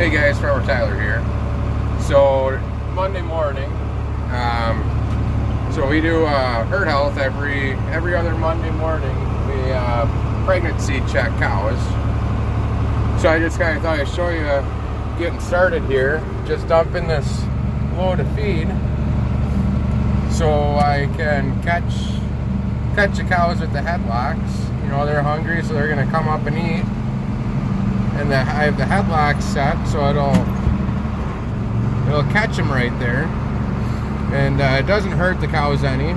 Hey guys, Farmer Tyler here. So Monday morning, so we do herd health every other Monday morning. We pregnancy check cows. So I just kind of thought I'd show you getting started here. Just dumping this load of feed so I can catch the cows with the headlocks. You know, they're hungry, so they're gonna come up and eat. And I have the headlock set so it'll catch them right there, and it doesn't hurt the cows any.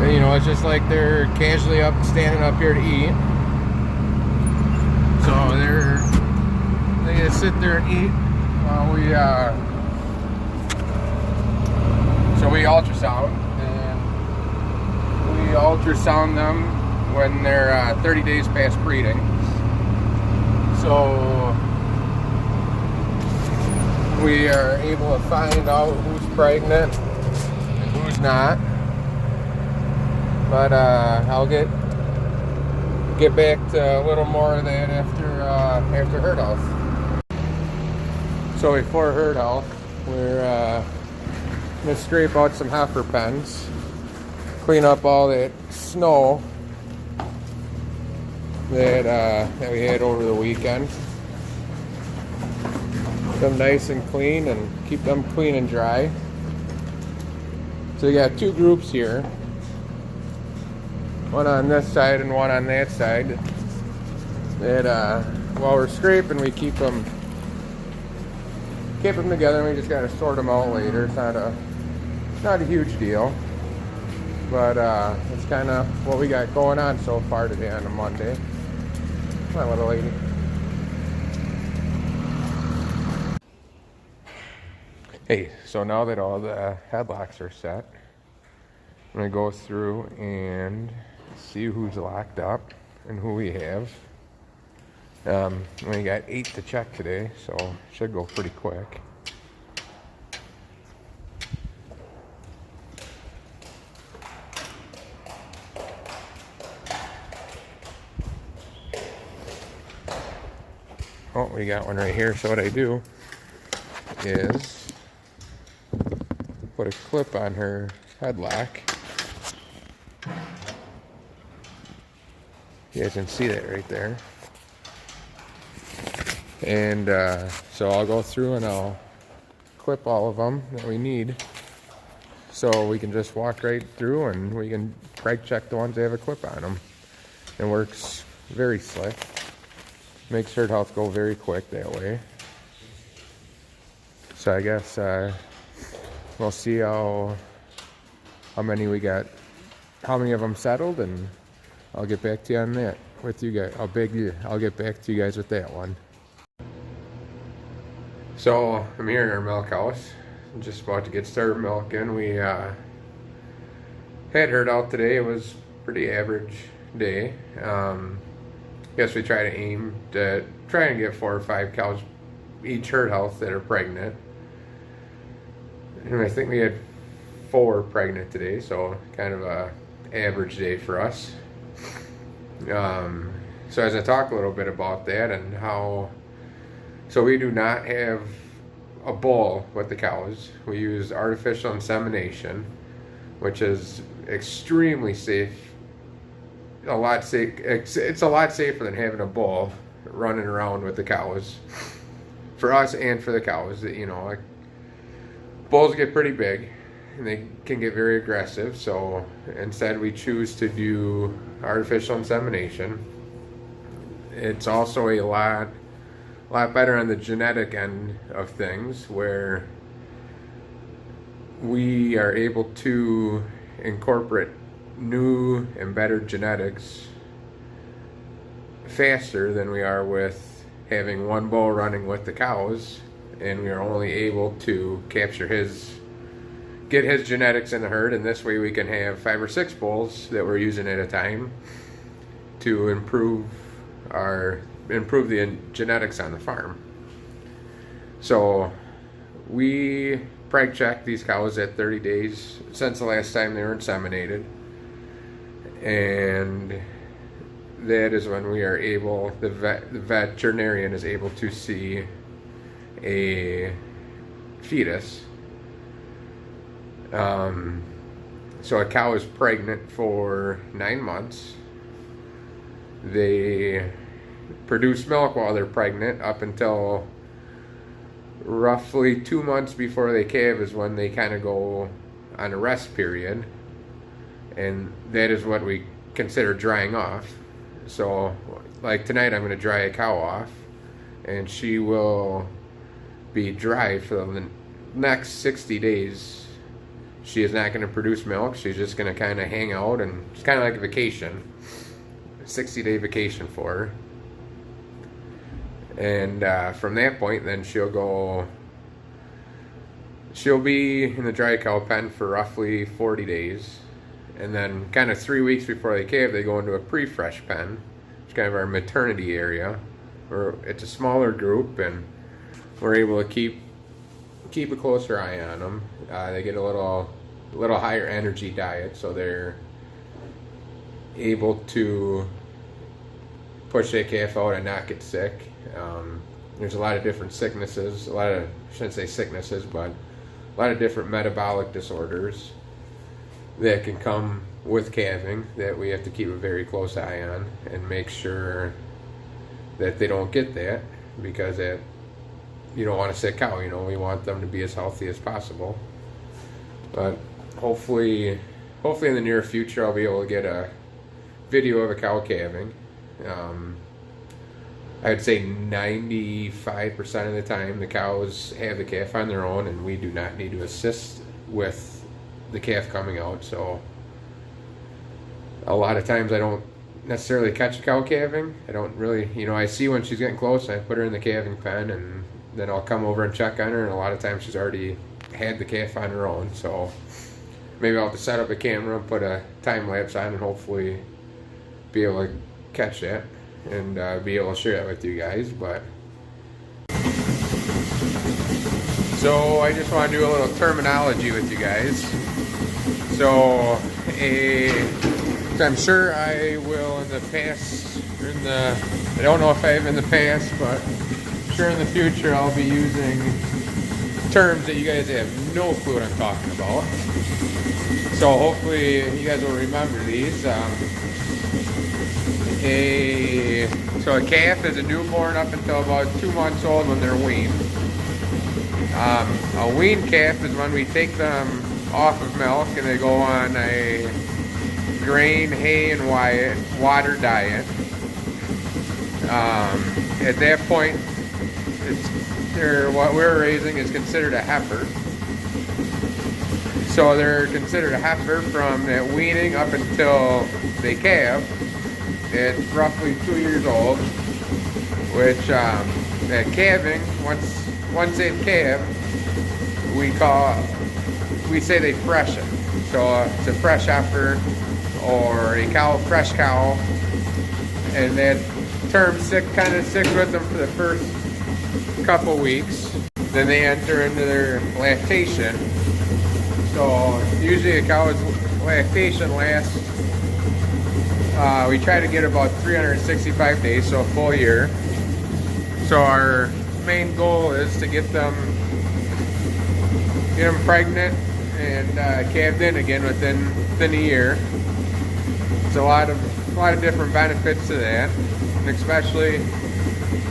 And, you know, it's just like they're casually standing up here to eat. So they just sit there and eat while we ultrasound, and we ultrasound them when they're 30 days past breeding. So we are able to find out who's pregnant and who's not. But I'll get back to a little more of that after herd health. So before herd health, we're gonna scrape out some heifer pens, clean up all that snow that we had over the weekend. Keep them nice and clean and keep them clean and dry. So we got two groups here, one on this side and one on that side. That while we're scraping, we keep them together, and we just gotta sort them out later. It's not a huge deal, but it's kind of what we got going on so far today on a Monday. My little lady. Hey, so now that all the headlocks are set, I'm gonna go through and see who's locked up and who we have. We got 8 to check today, so it should go pretty quick. Oh, we got one right here. So what I do is put a clip on her headlock. You guys can see that right there. And so I'll go through and I'll clip all of them that we need, so we can just walk right through and we can preg check the ones that have a clip on them. It works very slick. Makes herd health go very quick that way. So I guess we'll see how many we got, how many of them settled, and I'll get back to you on that with you guys. I'll get back to you guys with that one. So I'm here in our milk house. I'm just about to get started milking. We had herd out today. It was a pretty average day. Guess we try to aim to try and get 4 or 5 cows each herd health that are pregnant. And I think we had 4 pregnant today, so kind of a average day for us. So as I talk a little bit about that and how, so we do not have a bull with the cows. We use artificial insemination, which is extremely safe. It's a lot safer than having a bull running around with the cows, for us and for the cows. You know, like, bulls get pretty big and they can get very aggressive, so instead we choose to do artificial insemination. It's also a lot better on the genetic end of things, where we are able to incorporate new and better genetics faster than we are with having one bull running with the cows, and we are only able to get his genetics in the herd, and this way we can have 5 or 6 bulls that we're using at a time to improve the genetics on the farm. So we preg check these cows at 30 days since the last time they were inseminated, and that is when we are able, the veterinarian is able to see a fetus. So a cow is pregnant for 9 months. They produce milk while they're pregnant up until roughly 2 months before they calve is when they kind of go on a rest period, and that is what we consider drying off. So like tonight I'm going to dry a cow off, and she will be dry for the next 60 days. She is not going to produce milk. She's just going to kind of hang out, and it's kind of like a vacation, 60-day vacation for her. And from that point, then she'll be in the dry cow pen for roughly 40 days. And then kind of 3 weeks before they calve, they go into a pre-fresh pen. It's kind of our maternity area, where it's a smaller group, and we're able to keep a closer eye on them. They get a little higher energy diet, so they're able to push that calf out and not get sick. There's a lot of different sicknesses, I shouldn't say sicknesses, but a lot of different metabolic disorders that can come with calving that we have to keep a very close eye on and make sure that they don't get that, because you don't want a sick cow. We want them to be as healthy as possible. But hopefully in the near future I'll be able to get a video of a cow calving. I'd say 95% of the time the cows have the calf on their own, and we do not need to assist with the calf coming out. So a lot of times I don't necessarily catch a cow calving. I don't really, I see when she's getting close, and I put her in the calving pen, and then I'll come over and check on her, and a lot of times she's already had the calf on her own. So maybe I'll have to set up a camera and put a time lapse on, and hopefully be able to catch that and be able to share that with you guys. But so I just want to do a little terminology with you guys. So I'm sure I will in the past, I don't know if I have in the past, but sure in the future I'll be using terms that you guys have no clue what I'm talking about. So hopefully you guys will remember these. So a calf is a newborn up until about 2 months old when they're weaned. A weaned calf is when we take them off of milk and they go on a grain, hay, and water diet. At that point, what we're raising is considered a heifer. So they're considered a heifer from that weaning up until they calve. It's roughly 2 years old, which at calving, once they've calved, we say they freshen. So it's a fresh heifer or a fresh cow, and that term kind of sticks with them for the first couple weeks. Then they enter into their lactation. So usually a cow's lactation lasts, we try to get about 365 days, so a full year. So our main goal is to get them pregnant and calved in again within a year. There's a lot of different benefits to that, and especially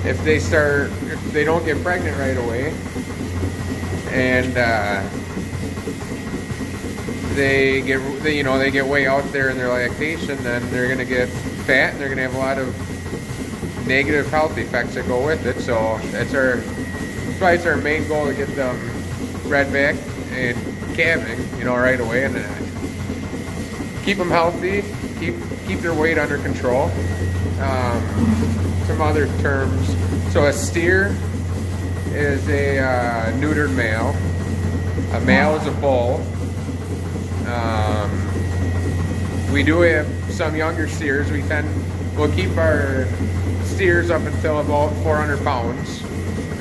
if they don't get pregnant right away, and they get way out there in their lactation, then they're going to get fat, and they're going to have a lot of negative health effects that go with it. So that's our main goal, to get them bred back and calving, right away, and keep them healthy, keep their weight under control. Some other terms. So a steer is a neutered male. A male is a bull. We do have some younger steers. We'll keep our steers up until about 400 pounds.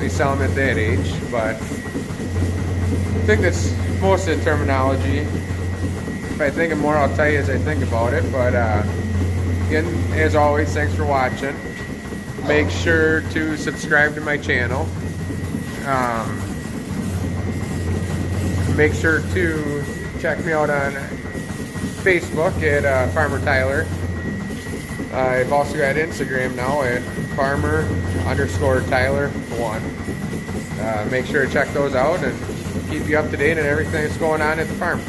We sell them at that age, but I think that's most of the terminology. If I think of more, I'll tell you as I think about it. But Again, as always, thanks for watching. Make sure to subscribe to my channel. Make sure to check me out on Facebook at Farmer Tyler. I've also got Instagram now at farmer_Tyler1. Make sure to check those out and keep you up to date on everything that's going on at the farm.